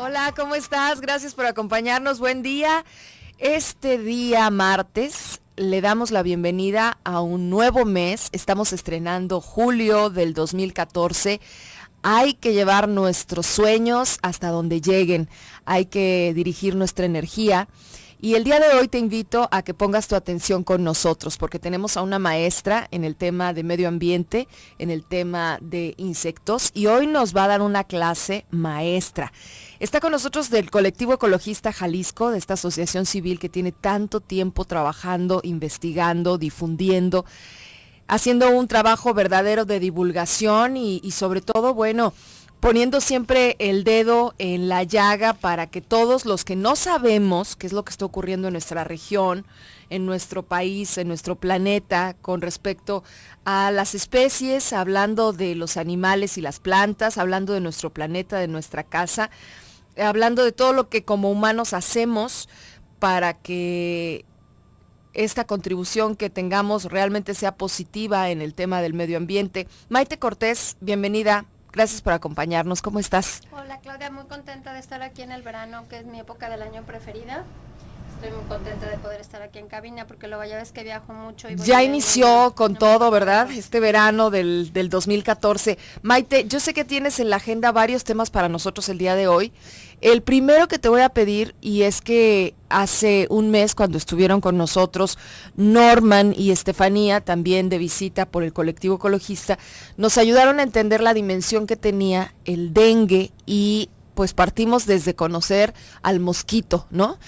Hola, ¿cómo estás? Gracias por acompañarnos. Buen día. Este día martes le damos la bienvenida a un nuevo mes. Estamos estrenando julio del 2014. Hay que llevar nuestros sueños hasta donde lleguen. Hay que dirigir nuestra energía. Y el día de hoy te invito a que pongas tu atención con nosotros, porque tenemos a una maestra en el tema de medio ambiente, en el tema de insectos, y hoy nos va a dar una clase maestra. Está con nosotros del Colectivo Ecologista Jalisco, de esta asociación civil que tiene tanto tiempo trabajando, investigando, difundiendo, haciendo un trabajo verdadero de divulgación y sobre todo, bueno, poniendo siempre el dedo en la llaga para que todos los que no sabemos qué es lo que está ocurriendo en nuestra región, en nuestro país, en nuestro planeta, con respecto a las especies, hablando de los animales y las plantas, hablando de nuestro planeta, de nuestra casa, hablando de todo lo que como humanos hacemos para que esta contribución que tengamos realmente sea positiva en el tema del medio ambiente. Maite Cortés, bienvenida. Gracias por acompañarnos. ¿Cómo estás? Hola Claudia, muy contenta de estar aquí en el verano, que es mi época del año preferida. Estoy muy contenta de poder estar aquí en cabina porque luego ya ves que viajo mucho. Y voy ya inició con todo, ¿verdad? Verano. Este verano del 2014. Maite, yo sé que tienes en la agenda varios temas para nosotros el día de hoy. El primero que te voy a pedir, y es que hace un mes cuando estuvieron con nosotros Norman y Estefanía, también de visita por el colectivo ecologista, nos ayudaron a entender la dimensión que tenía el dengue y pues partimos desde conocer al mosquito, ¿no?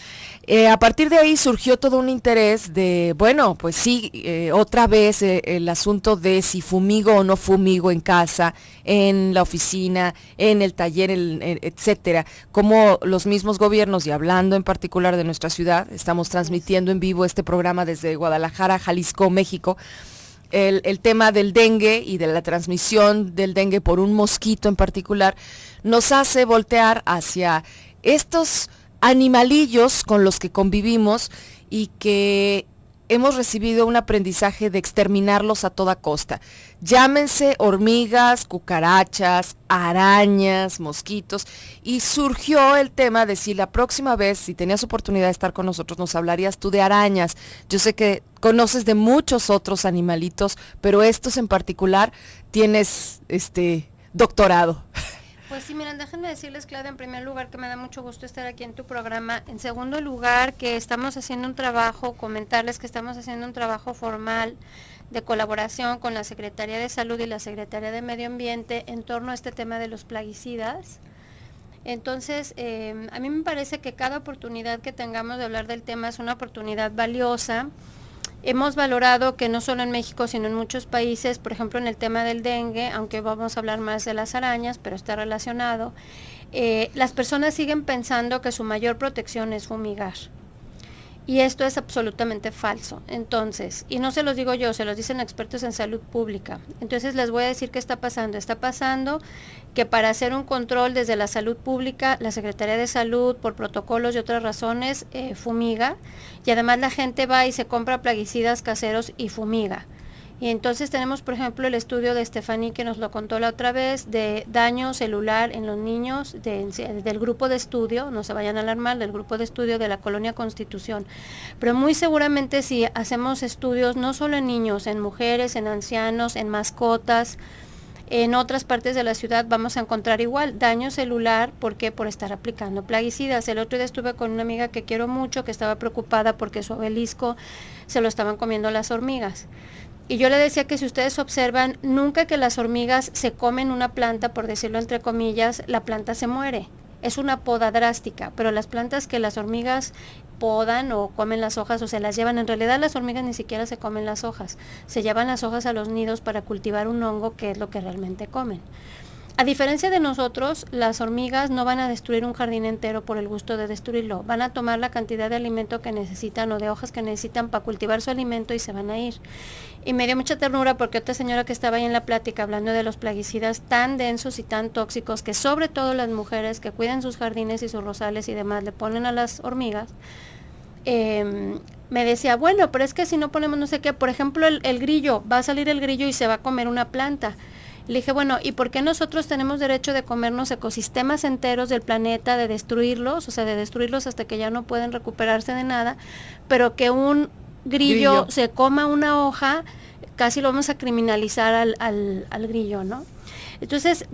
A partir de ahí surgió todo un interés de, bueno, pues sí, otra vez el asunto de si fumigo o no fumigo en casa, en la oficina, en el taller, etcétera. Como los mismos gobiernos, y hablando en particular de nuestra ciudad, estamos transmitiendo en vivo este programa desde Guadalajara, Jalisco, México. El tema del dengue y de la transmisión del dengue por un mosquito en particular nos hace voltear hacia estos animalillos con los que convivimos y que hemos recibido un aprendizaje de exterminarlos a toda costa. Llámense hormigas, cucarachas, arañas, mosquitos, y surgió el tema de si la próxima vez, si tenías oportunidad de estar con nosotros, nos hablarías tú de arañas. Yo sé que conoces de muchos otros animalitos, pero estos en particular tienes doctorado. Pues sí, miren, déjenme decirles, Claudia, en primer lugar que me da mucho gusto estar aquí en tu programa. En segundo lugar, que estamos haciendo un trabajo, comentarles que estamos haciendo un trabajo formal de colaboración con la Secretaría de Salud y la Secretaría de Medio Ambiente en torno a este tema de los plaguicidas. Entonces, a mí me parece que cada oportunidad que tengamos de hablar del tema es una oportunidad valiosa. Hemos valorado que no solo en México, sino en muchos países, por ejemplo en el tema del dengue, aunque vamos a hablar más de las arañas, pero está relacionado, las personas siguen pensando que su mayor protección es fumigar. Y esto es absolutamente falso. Entonces, y no se los digo yo, se los dicen expertos en salud pública. Entonces les voy a decir qué está pasando. Está pasando que para hacer un control desde la salud pública, la Secretaría de Salud, por protocolos y otras razones, fumiga. Y además la gente va y se compra plaguicidas caseros y fumiga. Y entonces tenemos, por ejemplo, el estudio de Estefanía, que nos lo contó la otra vez, de daño celular en los niños del grupo de estudio, no se vayan a alarmar, del grupo de estudio de la Colonia Constitución. Pero muy seguramente si hacemos estudios no solo en niños, en mujeres, en ancianos, en mascotas, en otras partes de la ciudad vamos a encontrar igual daño celular. ¿Por qué? Por estar aplicando plaguicidas. El otro día estuve con una amiga que quiero mucho, que estaba preocupada porque su obelisco se lo estaban comiendo las hormigas. Y yo le decía que si ustedes observan, nunca que las hormigas se comen una planta, por decirlo entre comillas, la planta se muere. Es una poda drástica, pero las plantas que las hormigas podan o comen las hojas o se las llevan, en realidad las hormigas ni siquiera se comen las hojas, se llevan las hojas a los nidos para cultivar un hongo que es lo que realmente comen. A diferencia de nosotros, las hormigas no van a destruir un jardín entero por el gusto de destruirlo, van a tomar la cantidad de alimento que necesitan o de hojas que necesitan para cultivar su alimento y se van a ir. Y me dio mucha ternura porque otra señora que estaba ahí en la plática hablando de los plaguicidas tan densos y tan tóxicos que sobre todo las mujeres que cuidan sus jardines y sus rosales y demás le ponen a las hormigas, me decía, bueno, pero es que si no ponemos no sé qué, por ejemplo el grillo, va a salir el grillo y se va a comer una planta. Le dije, bueno, ¿y por qué nosotros tenemos derecho de comernos ecosistemas enteros del planeta, de destruirlos, o sea, de destruirlos hasta que ya no pueden recuperarse de nada, pero que un grillo se coma una hoja, casi lo vamos a criminalizar al grillo, ¿no? Entonces,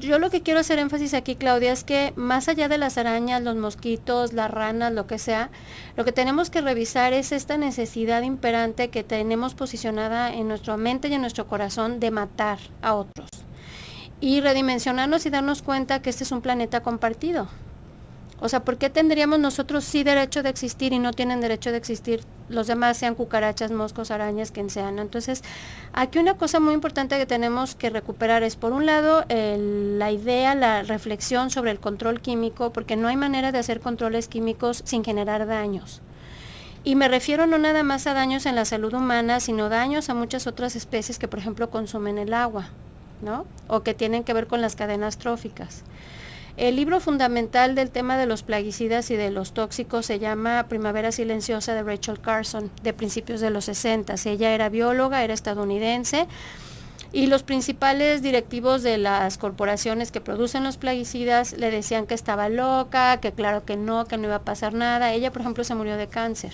yo lo que quiero hacer énfasis aquí, Claudia, es que más allá de las arañas, los mosquitos, las ranas, lo que sea, lo que tenemos que revisar es esta necesidad imperante que tenemos posicionada en nuestra mente y en nuestro corazón de matar a otros. Y redimensionarnos y darnos cuenta que este es un planeta compartido. O sea, ¿por qué tendríamos nosotros sí derecho de existir y no tienen derecho de existir los demás, sean cucarachas, moscos, arañas, quien sean, ¿no? Entonces, aquí una cosa muy importante que tenemos que recuperar es, por un lado, la idea, la reflexión sobre el control químico, porque no hay manera de hacer controles químicos sin generar daños. Y me refiero no nada más a daños en la salud humana, sino daños a muchas otras especies que, por ejemplo, consumen el agua, ¿no? O que tienen que ver con las cadenas tróficas. El libro fundamental del tema de los plaguicidas y de los tóxicos se llama Primavera Silenciosa, de Rachel Carson, de principios de los 60. Ella era bióloga, era estadounidense, y los principales directivos de las corporaciones que producen los plaguicidas le decían que estaba loca, que claro que no iba a pasar nada. Ella, por ejemplo, se murió de cáncer.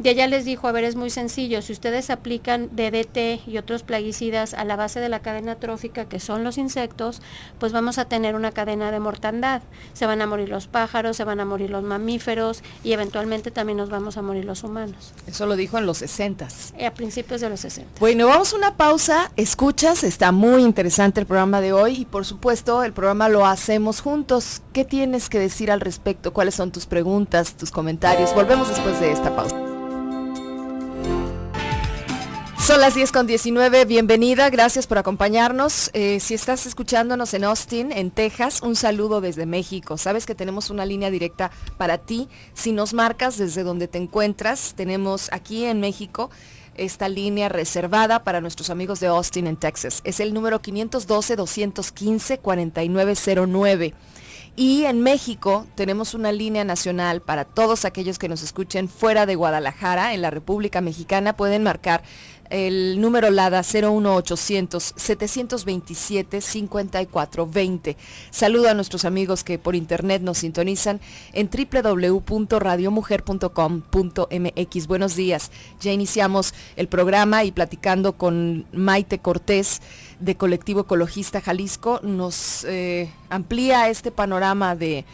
Y ella les dijo, a ver, es muy sencillo, si ustedes aplican DDT y otros plaguicidas a la base de la cadena trófica, que son los insectos, pues vamos a tener una cadena de mortandad. Se van a morir los pájaros, se van a morir los mamíferos y eventualmente también nos vamos a morir los humanos. Eso lo dijo en los 60s. A principios de los 60. Bueno, vamos a una pausa. Escuchas, está muy interesante el programa de hoy y por supuesto el programa lo hacemos juntos. ¿Qué tienes que decir al respecto? ¿Cuáles son tus preguntas, tus comentarios? Volvemos después de esta pausa. Son las 10:19, bienvenida, gracias por acompañarnos. Si estás escuchándonos en Austin, en Texas, un saludo desde México. Sabes que tenemos una línea directa para ti. Si nos marcas desde donde te encuentras, tenemos aquí en México esta línea reservada para nuestros amigos de Austin, en Texas. Es el número 512-215-4909. Y en México tenemos una línea nacional para todos aquellos que nos escuchen fuera de Guadalajara, en la República Mexicana. Pueden marcar el número LADA 01800-727-5420. Saludo a nuestros amigos que por internet nos sintonizan en www.radiomujer.com.mx. Buenos días, ya iniciamos el programa y platicando con Maite Cortés de Colectivo Ecologista Jalisco, nos amplía este panorama de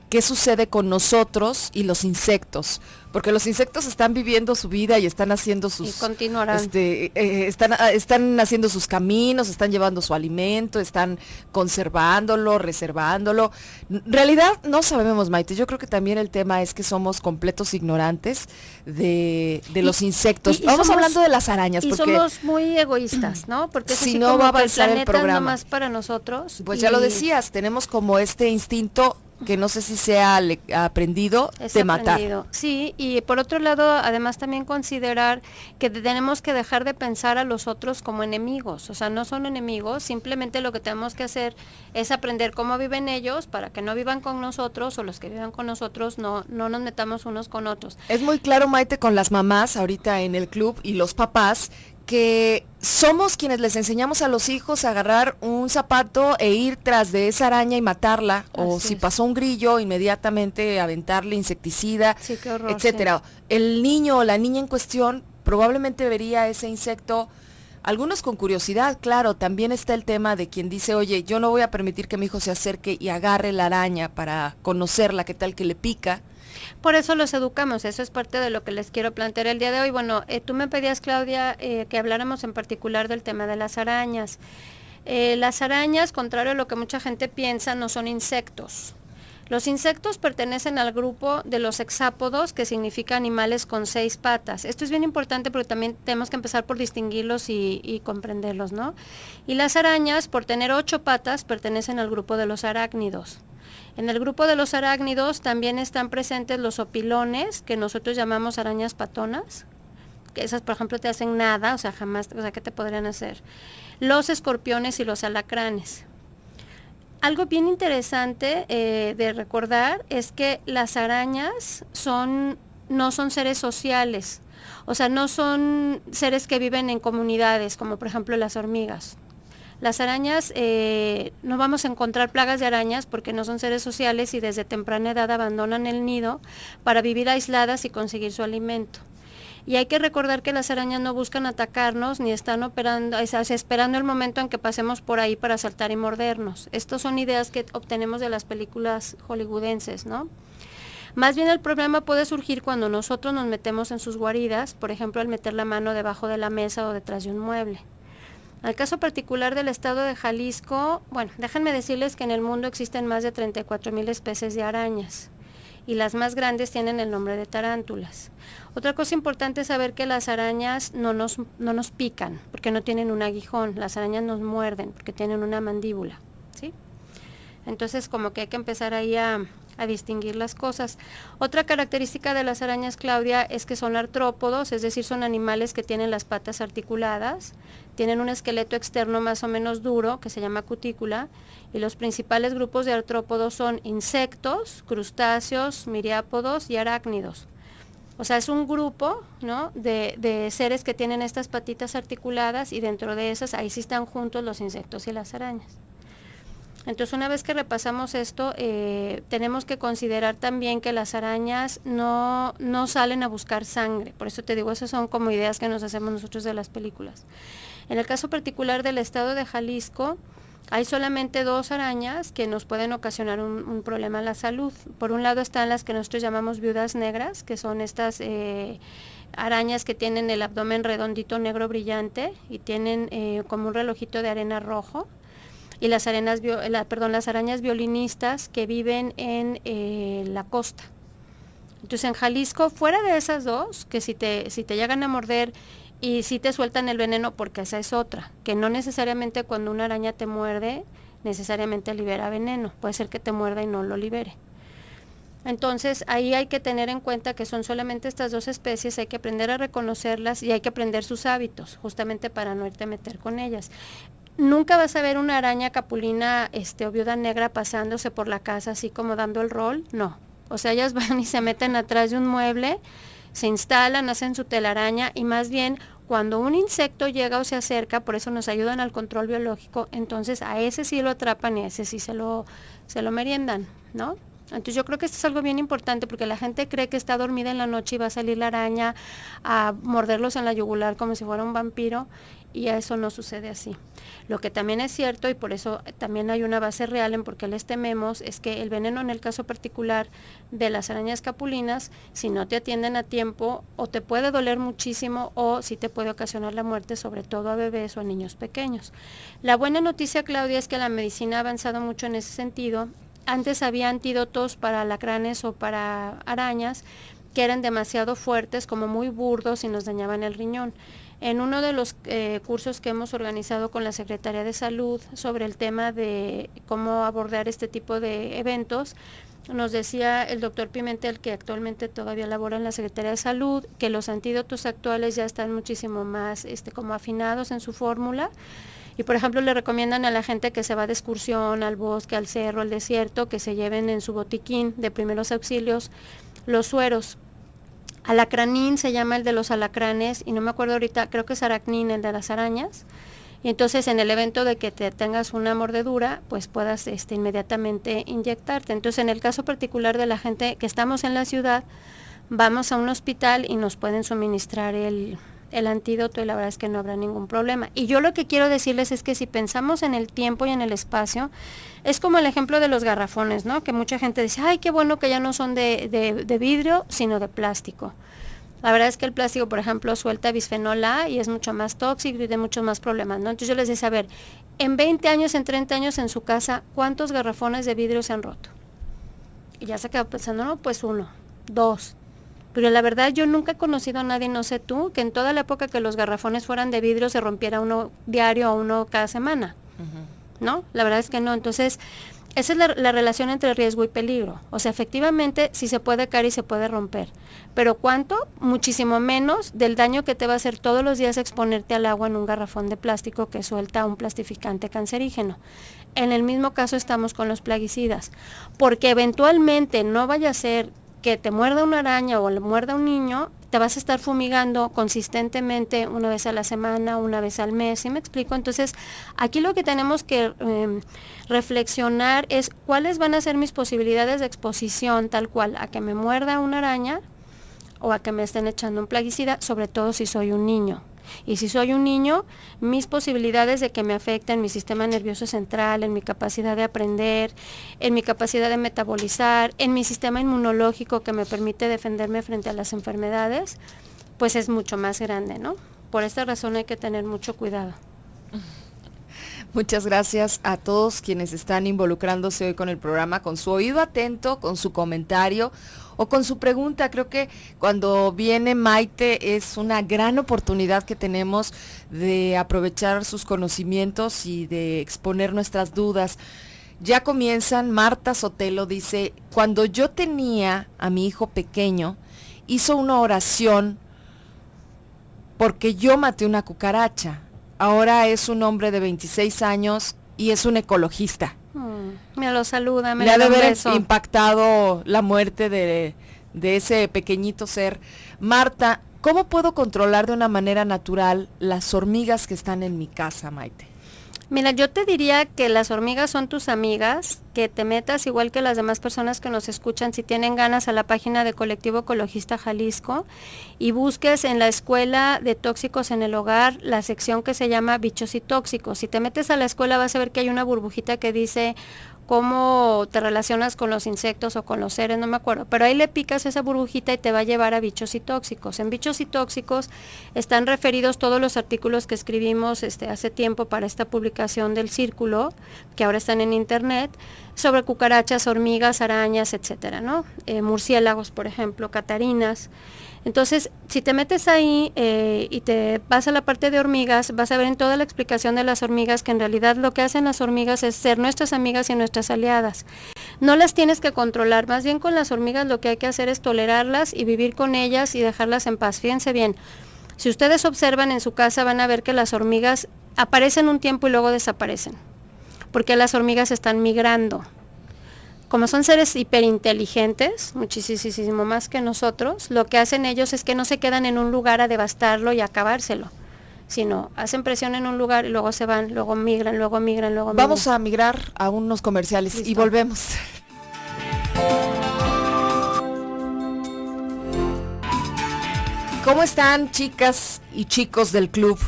qué sucede con nosotros y los insectos, porque los insectos están viviendo su vida y están haciendo sus... Y continuarán. Están haciendo sus caminos, están llevando su alimento, están conservándolo, reservándolo. En realidad no sabemos, Maite, yo creo que también el tema es que somos completos ignorantes de los insectos. Vamos hablando de las arañas. Y porque somos muy egoístas, ¿no? Porque es si así no como va a avanzar el el programa. Es nomás para nosotros. Pues ya lo decías, tenemos como este instinto que no sé si sea aprendido de matar. Sí, y por otro lado, además también considerar que tenemos que dejar de pensar a los otros como enemigos, o sea, no son enemigos, simplemente lo que tenemos que hacer es aprender cómo viven ellos para que no vivan con nosotros, o los que vivan con nosotros no nos metamos unos con otros. Es muy claro, Maite, con las mamás ahorita en el club y los papás, que somos quienes les enseñamos a los hijos a agarrar un zapato e ir tras de esa araña y matarla, o si pasó un grillo, inmediatamente aventarle insecticida, sí, qué horror, etcétera. Sí. El niño o la niña en cuestión probablemente vería ese insecto, algunos con curiosidad, claro. También está el tema de quien dice, oye, yo no voy a permitir que mi hijo se acerque y agarre la araña para conocerla, qué tal que le pica. Por eso los educamos, eso es parte de lo que les quiero plantear el día de hoy. Bueno, tú me pedías, Claudia, que habláramos en particular del tema de las arañas. Las arañas, contrario a lo que mucha gente piensa, no son insectos. Los insectos pertenecen al grupo de los hexápodos, que significa animales con 6 patas. Esto es bien importante porque también tenemos que empezar por distinguirlos y comprenderlos, ¿no? Y las arañas, por tener 8 patas, pertenecen al grupo de los arácnidos. En el grupo de los arácnidos también están presentes los opilones, que nosotros llamamos arañas patonas, que esas, por ejemplo, te hacen nada, o sea, jamás, o sea, ¿qué te podrían hacer? Los escorpiones y los alacranes. Algo bien interesante de recordar es que las arañas no son seres sociales, o sea, no son seres que viven en comunidades, como por ejemplo las hormigas. Las arañas, no vamos a encontrar plagas de arañas porque no son seres sociales y desde temprana edad abandonan el nido para vivir aisladas y conseguir su alimento. Y hay que recordar que las arañas no buscan atacarnos ni están esperando el momento en que pasemos por ahí para saltar y mordernos. Estas son ideas que obtenemos de las películas hollywoodenses, ¿no? Más bien el problema puede surgir cuando nosotros nos metemos en sus guaridas, por ejemplo al meter la mano debajo de la mesa o detrás de un mueble. En el caso particular del estado de Jalisco, bueno, déjenme decirles que en el mundo existen más de 34,000 especies de arañas y las más grandes tienen el nombre de tarántulas. Otra cosa importante es saber que las arañas no nos pican porque no tienen un aguijón, las arañas nos muerden porque tienen una mandíbula, ¿sí? Entonces como que hay que empezar ahí a distinguir las cosas. Otra característica de las arañas, Claudia, es que son artrópodos, es decir, son animales que tienen las patas articuladas, tienen un esqueleto externo más o menos duro, que se llama cutícula, y los principales grupos de artrópodos son insectos, crustáceos, miriápodos y arácnidos. O sea, es un grupo, ¿no?, de seres que tienen estas patitas articuladas y dentro de esas, ahí sí están juntos los insectos y las arañas. Entonces, una vez que repasamos esto, tenemos que considerar también que las arañas no salen a buscar sangre. Por eso te digo, esas son como ideas que nos hacemos nosotros de las películas. En el caso particular del estado de Jalisco, hay solamente 2 arañas que nos pueden ocasionar un problema en la salud. Por un lado están las que nosotros llamamos viudas negras, que son estas arañas que tienen el abdomen redondito negro brillante y tienen como un relojito de arena rojo. Y las arañas violinistas que viven en la costa. Entonces en Jalisco, fuera de esas 2, que si te llegan a morder y si te sueltan el veneno, porque esa es otra, que no necesariamente cuando una araña te muerde, necesariamente libera veneno, puede ser que te muerda y no lo libere. Entonces ahí hay que tener en cuenta que son solamente estas 2 especies, hay que aprender a reconocerlas y hay que aprender sus hábitos, justamente para no irte a meter con ellas. Nunca vas a ver una araña capulina o viuda negra pasándose por la casa así como dando el rol, no. O sea, ellas van y se meten atrás de un mueble, se instalan, hacen su telaraña y más bien cuando un insecto llega o se acerca, por eso nos ayudan al control biológico, entonces a ese sí lo atrapan y a ese sí se lo meriendan, ¿no? Entonces yo creo que esto es algo bien importante porque la gente cree que está dormida en la noche y va a salir la araña a morderlos en la yugular como si fuera un vampiro y a eso no sucede así. Lo que también es cierto y por eso también hay una base real en por qué les tememos es que el veneno en el caso particular de las arañas capulinas, si no te atienden a tiempo o te puede doler muchísimo o si te puede ocasionar la muerte, sobre todo a bebés o a niños pequeños. La buena noticia, Claudia, es que la medicina ha avanzado mucho en ese sentido. Antes había antídotos para alacranes o para arañas que eran demasiado fuertes, como muy burdos y nos dañaban el riñón. En uno de los cursos que hemos organizado con la Secretaría de Salud sobre el tema de cómo abordar este tipo de eventos, nos decía el doctor Pimentel, que actualmente todavía labora en la Secretaría de Salud, que los antídotos actuales ya están muchísimo más como afinados en su fórmula. Y por ejemplo le recomiendan a la gente que se va de excursión al bosque, al cerro, al desierto, que se lleven en su botiquín de primeros auxilios los sueros. Alacranín se llama el de los alacranes y no me acuerdo ahorita, creo que es aracnín el de las arañas. Y entonces en el evento de que te tengas una mordedura, pues puedas inmediatamente inyectarte. Entonces en el caso particular de la gente que estamos en la ciudad, vamos a un hospital y nos pueden suministrar el antídoto y la verdad es que no habrá ningún problema. Y yo lo que quiero decirles es que si pensamos en el tiempo y en el espacio, es como el ejemplo de los garrafones, ¿no? Que mucha gente dice, ay, qué bueno que ya no son de vidrio, sino de plástico. La verdad es que el plástico, por ejemplo, suelta bisfenol A y es mucho más tóxico y de muchos más problemas, ¿no? Entonces yo les decía, a ver, en 20 años, en 30 años en su casa, ¿cuántos garrafones de vidrio se han roto? Y ya se quedó pensando, no, pues 1, 2. Pero la verdad yo nunca he conocido a nadie, no sé tú, que en toda la época que los garrafones fueran de vidrio se rompiera uno diario o uno cada semana, ¿no? La verdad es que no. Entonces, esa es la relación entre riesgo y peligro. O sea, efectivamente sí se puede caer y se puede romper. Pero ¿cuánto? Muchísimo menos del daño que te va a hacer todos los días exponerte al agua en un garrafón de plástico que suelta un plastificante cancerígeno. En el mismo caso estamos con los plaguicidas. Porque eventualmente no vaya a ser que te muerda una araña o le muerda un niño, te vas a estar fumigando consistentemente una vez a la semana, una vez al mes, ¿sí me explico? Entonces, aquí lo que tenemos que reflexionar es cuáles van a ser mis posibilidades de exposición tal cual a que me muerda una araña o a que me estén echando un plaguicida, sobre todo si soy un niño. Y si soy un niño, mis posibilidades de que me afecten mi sistema nervioso central, en mi capacidad de aprender, en mi capacidad de metabolizar, en mi sistema inmunológico que me permite defenderme frente a las enfermedades, pues es mucho más grande, ¿no? Por esta razón hay que tener mucho cuidado. Muchas gracias a todos quienes están involucrándose hoy con el programa, con su oído atento, con su comentario o con su pregunta. Creo que cuando viene Maite es una gran oportunidad que tenemos de aprovechar sus conocimientos y de exponer nuestras dudas. Ya comienzan. Marta Sotelo dice, cuando yo tenía a mi hijo pequeño, hizo una oración porque yo maté una cucaracha. Ahora es un hombre de 26 años y es un ecologista. Me lo saluda, me le ha de da un haber beso. impactado la muerte de ese pequeñito ser. Marta, ¿cómo puedo controlar de una manera natural las hormigas que están en mi casa, Maite? Mira, yo te diría que las hormigas son tus amigas, que te metas igual que las demás personas que nos escuchan, si tienen ganas, a la página de Colectivo Ecologista Jalisco y busques en la Escuela de Tóxicos en el Hogar la sección que se llama Bichos y Tóxicos. Si te metes a la escuela vas a ver que hay una burbujita que dice cómo te relacionas con los insectos o con los seres, no me acuerdo, pero ahí le picas esa burbujita y te va a llevar a Bichos y Tóxicos. En Bichos y Tóxicos están referidos todos los artículos que escribimos hace tiempo para esta publicación del Círculo, que ahora están en internet, sobre cucarachas, hormigas, arañas, etcétera, ¿no? Murciélagos, por ejemplo, catarinas. Entonces, si te metes ahí y te vas a la parte de hormigas, vas a ver en toda la explicación de las hormigas que en realidad lo que hacen las hormigas es ser nuestras amigas y nuestras aliadas. No las tienes que controlar, más bien con las hormigas lo que hay que hacer es tolerarlas y vivir con ellas y dejarlas en paz. Fíjense bien, si ustedes observan en su casa van a ver que las hormigas aparecen un tiempo y luego desaparecen, porque las hormigas están migrando. Como son seres hiperinteligentes, muchísimo más que nosotros, lo que hacen ellos es que no se quedan en un lugar a devastarlo y a acabárselo, sino hacen presión en un lugar y luego se van, luego migran, luego migran, luego migran. Vamos a migrar a unos comerciales. Listo. Y volvemos. ¿Cómo están, chicas y chicos del club?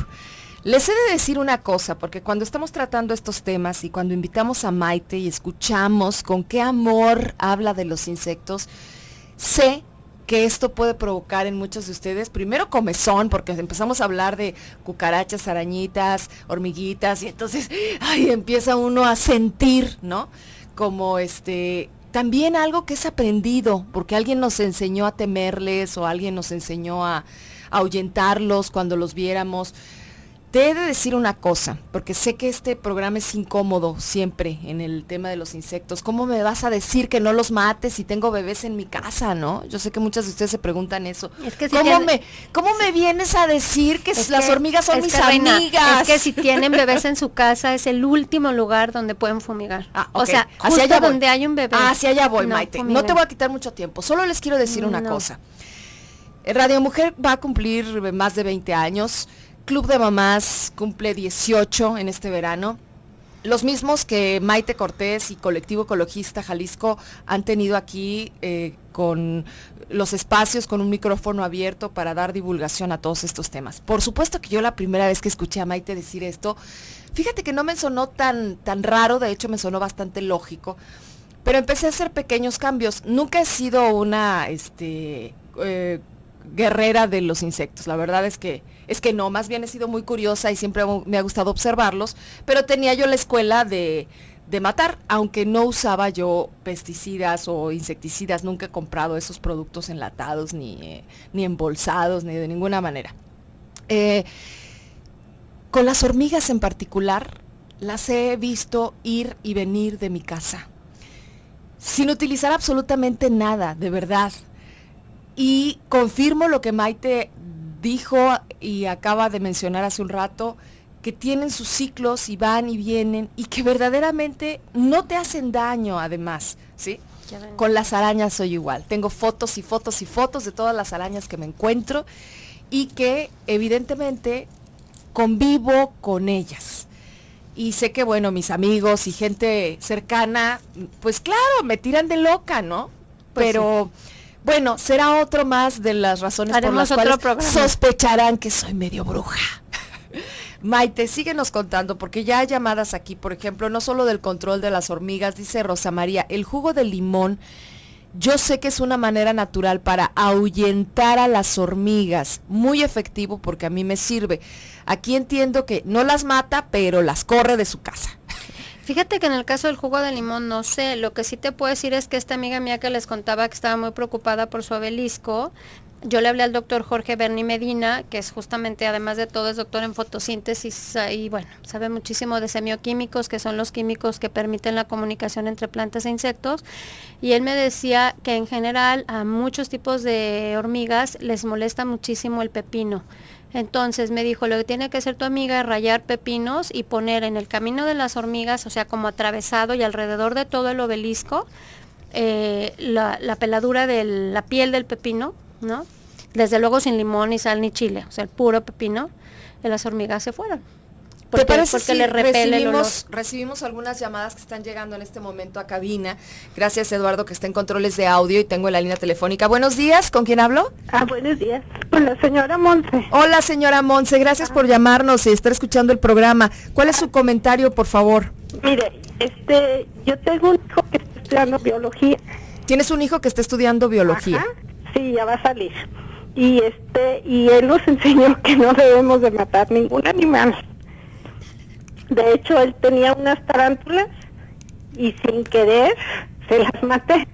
Les he de decir una cosa, porque cuando estamos tratando estos temas y cuando invitamos a Maite y escuchamos con qué amor habla de los insectos, sé que esto puede provocar en muchos de ustedes, primero comezón, porque empezamos a hablar de cucarachas, arañitas, hormiguitas, y entonces, empieza uno a sentir, ¿no? Como también algo que es aprendido, porque alguien nos enseñó a temerles o alguien nos enseñó a ahuyentarlos cuando los viéramos. Te he de decir una cosa, porque sé que este programa es incómodo siempre en el tema de los insectos. ¿Cómo me vas a decir que no los mates si tengo bebés en mi casa, no? Yo sé que muchas de ustedes se preguntan eso. Es que si ¿Cómo me vienes a decir que las hormigas son mis amigas? Es que si tienen bebés en su casa es el último lugar donde pueden fumigar. Okay. O sea, justo donde hay un bebé. Hacia allá voy, Maite. Fumigan. No te voy a quitar mucho tiempo. Solo les quiero decir una cosa. Radio Mujer va a cumplir más de 20 años. Club de Mamás cumple 18 en este verano. Los mismos que Maite Cortés y Colectivo Ecologista Jalisco han tenido aquí con los espacios, con un micrófono abierto para dar divulgación a todos estos temas. Por supuesto que yo la primera vez que escuché a Maite decir esto, fíjate que no me sonó tan raro, de hecho me sonó bastante lógico, pero empecé a hacer pequeños cambios. Nunca he sido una guerrera de los insectos, la verdad es que no, más bien he sido muy curiosa y siempre me ha gustado observarlos, pero tenía yo la escuela de matar, aunque no usaba yo pesticidas o insecticidas, nunca he comprado esos productos enlatados, ni embolsados, ni de ninguna manera. Con las hormigas en particular, las he visto ir y venir de mi casa, sin utilizar absolutamente nada, de verdad. Y confirmo lo que Maite dijo y acaba de mencionar hace un rato, que tienen sus ciclos y van y vienen y que verdaderamente no te hacen daño además, ¿sí? Con las arañas soy igual. Tengo fotos y fotos y fotos de todas las arañas que me encuentro y que evidentemente convivo con ellas. Y sé que, bueno, mis amigos y gente cercana, pues claro, me tiran de loca, ¿no? Pues pero sí. Bueno, será otro más de las razones Haremos por las otro cuales programa. sospecharán que soy medio bruja. Maite, síguenos contando, porque ya hay llamadas aquí, por ejemplo, no solo del control de las hormigas, dice Rosa María, el jugo de limón, yo sé que es una manera natural para ahuyentar a las hormigas, muy efectivo porque a mí me sirve. Aquí entiendo que no las mata, pero las corre de su casa. Fíjate que en el caso del jugo de limón no sé, lo que sí te puedo decir es que esta amiga mía que les contaba que estaba muy preocupada por su obelisco, yo le hablé al doctor Jorge Berni Medina, que es justamente, además de todo, es doctor en fotosíntesis y bueno, sabe muchísimo de semioquímicos, que son los químicos que permiten la comunicación entre plantas e insectos, y él me decía que en general a muchos tipos de hormigas les molesta muchísimo el pepino. Entonces me dijo, lo que tiene que hacer tu amiga es rallar pepinos y poner en el camino de las hormigas, o sea, como atravesado y alrededor de todo el obelisco, la peladura de la piel del pepino, ¿no? Desde luego sin limón, ni sal, ni chile, o sea, el puro pepino, y las hormigas se fueron. ¿Te parece porque si le repele el olor? recibimos algunas llamadas que están llegando en este momento a cabina? Gracias, Eduardo, que está en controles de audio y tengo en la línea telefónica. Buenos días, ¿con quién hablo? Buenos días. Con la señora Monse. Hola, señora Monse, gracias por llamarnos y estar escuchando el programa. ¿Cuál es su comentario, por favor? Mire, yo tengo un hijo que está estudiando biología. ¿Tienes un hijo que está estudiando biología? Ajá. Sí, ya va a salir. Y él nos enseñó que no debemos de matar ningún animal. De hecho, él tenía unas tarántulas y sin querer se las maté.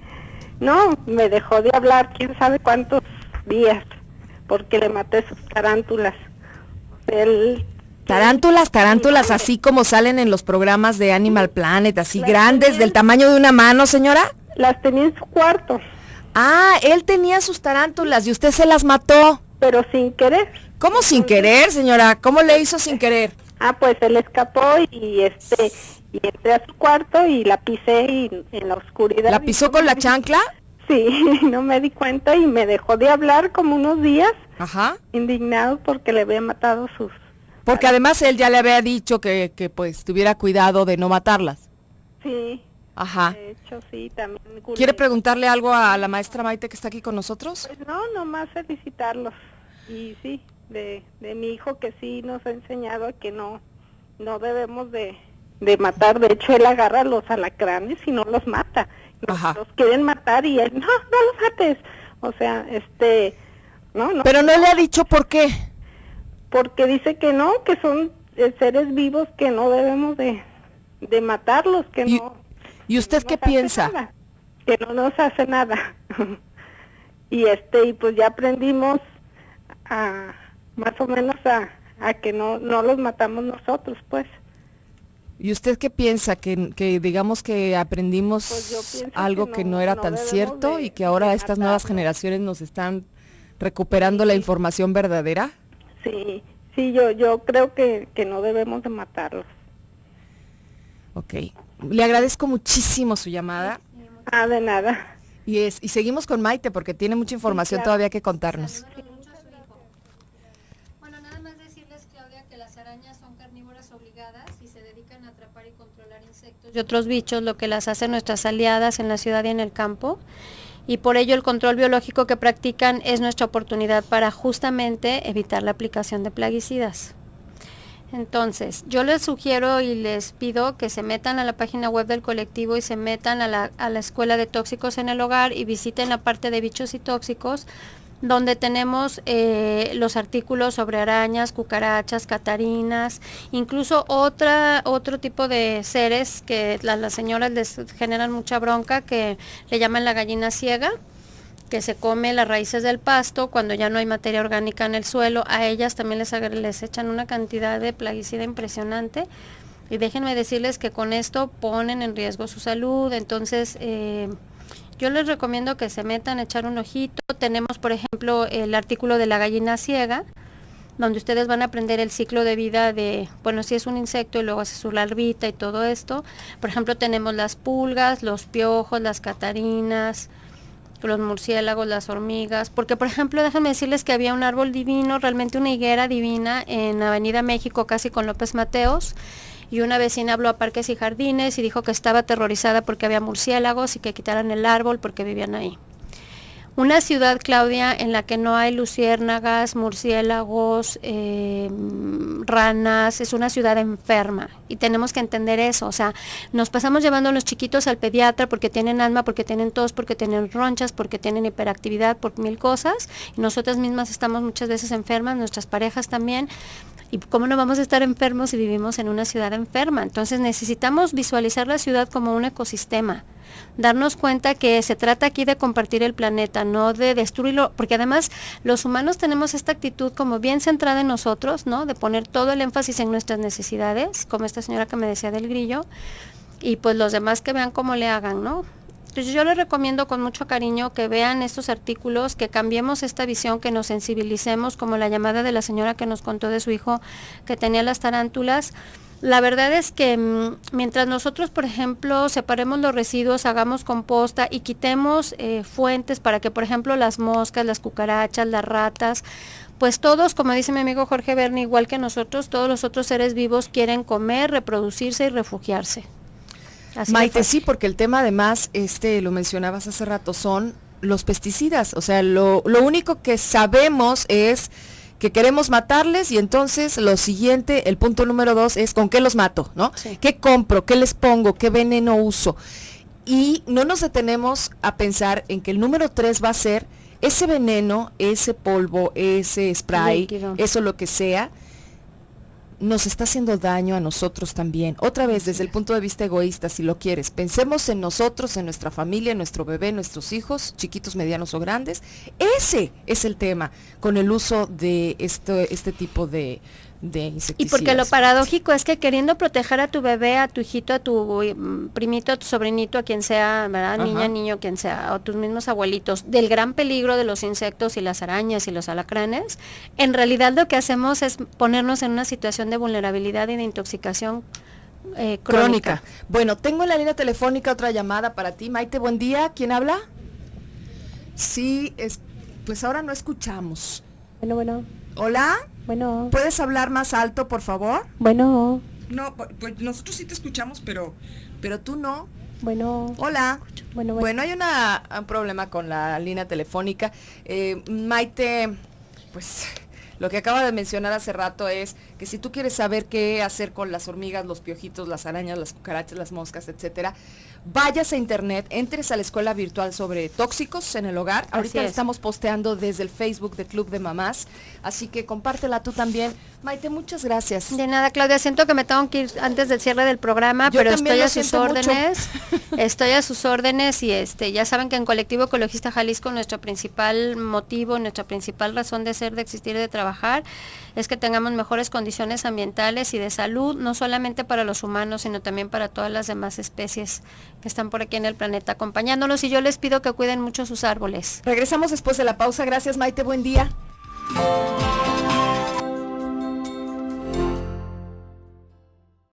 No, me dejó de hablar quién sabe cuántos días porque le maté sus tarántulas. Tarántulas, así como salen en los programas de Animal Planet, así grandes, del tamaño de una mano, señora. Las tenía en su cuarto. Ah, él tenía sus tarántulas y usted se las mató. Pero sin querer. ¿Cómo sin querer, señora? ¿Cómo le hizo sin querer? Pues él escapó y entré a su cuarto y la pisé y en la oscuridad. ¿La pisó con la chancla? Sí, no me di cuenta y me dejó de hablar como unos días. Ajá. Indignado porque le había matado sus... Porque además él ya le había dicho que pues tuviera cuidado de no matarlas. Sí. Ajá. De hecho, sí, también. ¿Quiere preguntarle algo a la maestra Maite que está aquí con nosotros? Pues no, nomás felicitarlos. Y sí, de mi hijo que sí nos ha enseñado que no debemos de matar. De hecho, él agarra los alacranes y no los mata. Los quieren matar y él, no los mates. O sea, no. Pero no le ha dicho por qué. Porque dice que no, que son seres vivos que no debemos de matarlos, que no. ¿Y usted qué piensa? Nada, que no nos hace nada. y pues ya aprendimos más o menos a que no los matamos nosotros, pues. ¿Y usted qué piensa? Que digamos que aprendimos pues algo que no era tan cierto y que ahora estas nuevas generaciones nos están recuperando la información verdadera. Sí, yo creo que no debemos de matarlos. Ok, le agradezco muchísimo su llamada. De nada. Y seguimos con Maite porque tiene mucha información todavía que contarnos. Bueno, nada más decirles, Claudia, que las arañas son carnívoras obligadas y se dedican a atrapar y controlar insectos y otros bichos, lo que las hace nuestras aliadas en la ciudad y en el campo. Y por ello el control biológico que practican es nuestra oportunidad para justamente evitar la aplicación de plaguicidas. Entonces, yo les sugiero y les pido que se metan a la página web del colectivo y se metan a la Escuela de Tóxicos en el Hogar y visiten la parte de bichos y tóxicos, donde tenemos los artículos sobre arañas, cucarachas, catarinas, incluso otro tipo de seres que las señoras les generan mucha bronca, que le llaman la gallina ciega, que se come las raíces del pasto cuando ya no hay materia orgánica en el suelo. A ellas también les echan una cantidad de plaguicida impresionante. Y déjenme decirles que con esto ponen en riesgo su salud. Entonces, yo les recomiendo que se metan a echar un ojito. Tenemos, por ejemplo, el artículo de la gallina ciega, donde ustedes van a aprender el ciclo de vida de, bueno, si es un insecto y luego hace su larvita y todo esto. Por ejemplo, tenemos las pulgas, los piojos, las catarinas, los murciélagos, las hormigas, porque por ejemplo, déjenme decirles que había un árbol divino, realmente una higuera divina en Avenida México, casi con López Mateos, y una vecina habló a Parques y Jardines y dijo que estaba aterrorizada porque había murciélagos y que quitaran el árbol porque vivían ahí. Una ciudad, Claudia, en la que no hay luciérnagas, murciélagos, ranas, es una ciudad enferma y tenemos que entender eso. O sea, nos pasamos llevando a los chiquitos al pediatra porque tienen asma, porque tienen tos, porque tienen ronchas, porque tienen hiperactividad, por 1000 cosas. Y nosotras mismas estamos muchas veces enfermas, nuestras parejas también. ¿Y cómo no vamos a estar enfermos si vivimos en una ciudad enferma? Entonces necesitamos visualizar la ciudad como un ecosistema. Darnos cuenta que se trata aquí de compartir el planeta, no de destruirlo, porque además los humanos tenemos esta actitud como bien centrada en nosotros, ¿no? De poner todo el énfasis en nuestras necesidades, como esta señora que me decía del grillo, y pues los demás que vean cómo le hagan, ¿no? Entonces yo les recomiendo con mucho cariño que vean estos artículos, que cambiemos esta visión, que nos sensibilicemos, como la llamada de la señora que nos contó de su hijo que tenía las tarántulas. La verdad es que mientras nosotros, por ejemplo, separemos los residuos, hagamos composta y quitemos fuentes para que, por ejemplo, las moscas, las cucarachas, las ratas, pues todos, como dice mi amigo Jorge Berni, igual que nosotros, todos los otros seres vivos quieren comer, reproducirse y refugiarse. Así Maite, sí, porque el tema además, lo mencionabas hace rato, son los pesticidas. O sea, lo único que sabemos es que queremos matarles y entonces lo siguiente, el punto número 2 es ¿con qué los mato? ¿No? Sí. ¿Qué compro? ¿Qué les pongo? ¿Qué veneno uso? Y no nos detenemos a pensar en que el número 3 va a ser ese veneno, ese polvo, ese spray, líquido, eso lo que sea, nos está haciendo daño a nosotros también. Otra vez, desde el punto de vista egoísta, si lo quieres, pensemos en nosotros, en nuestra familia, en nuestro bebé, en nuestros hijos, chiquitos, medianos o grandes. Ese es el tema con el uso de este tipo de insecticidas. Y porque lo paradójico es que queriendo proteger a tu bebé, a tu hijito, a tu primito, a tu sobrinito, a quien sea, ¿verdad? Niña, niño, quien sea, o tus mismos abuelitos, del gran peligro de los insectos y las arañas y los alacranes, en realidad lo que hacemos es ponernos en una situación de vulnerabilidad y de intoxicación crónica. Bueno, tengo en la línea telefónica otra llamada para ti. Maite, buen día. ¿Quién habla? Sí, pues ahora no escuchamos. Bueno. ¿Hola? Bueno. ¿Puedes hablar más alto, por favor? Bueno. No, pues nosotros sí te escuchamos, pero tú no. Bueno. Hola. Bueno. Hay un problema con la línea telefónica. Maite, pues lo que acaba de mencionar hace rato es que si tú quieres saber qué hacer con las hormigas, los piojitos, las arañas, las cucarachas, las moscas, etcétera, vayas a internet, entres a la escuela virtual sobre tóxicos en el hogar. Ahorita la estamos posteando desde el Facebook de Club de Mamás, así que compártela tú también. Maite, muchas gracias. De nada, Claudia, siento que me tengo que ir antes del cierre del programa, Yo pero también estoy lo a sus siento órdenes. Estoy a sus órdenes y ya saben que en Colectivo Ecologista Jalisco nuestro principal motivo, nuestra principal razón de ser, de existir y de trabajar es que tengamos mejores condiciones ambientales y de salud, no solamente para los humanos, sino también para todas las demás especies que están por aquí en el planeta acompañándonos, y yo les pido que cuiden mucho sus árboles. Regresamos después de la pausa. Gracias, Maite, buen día.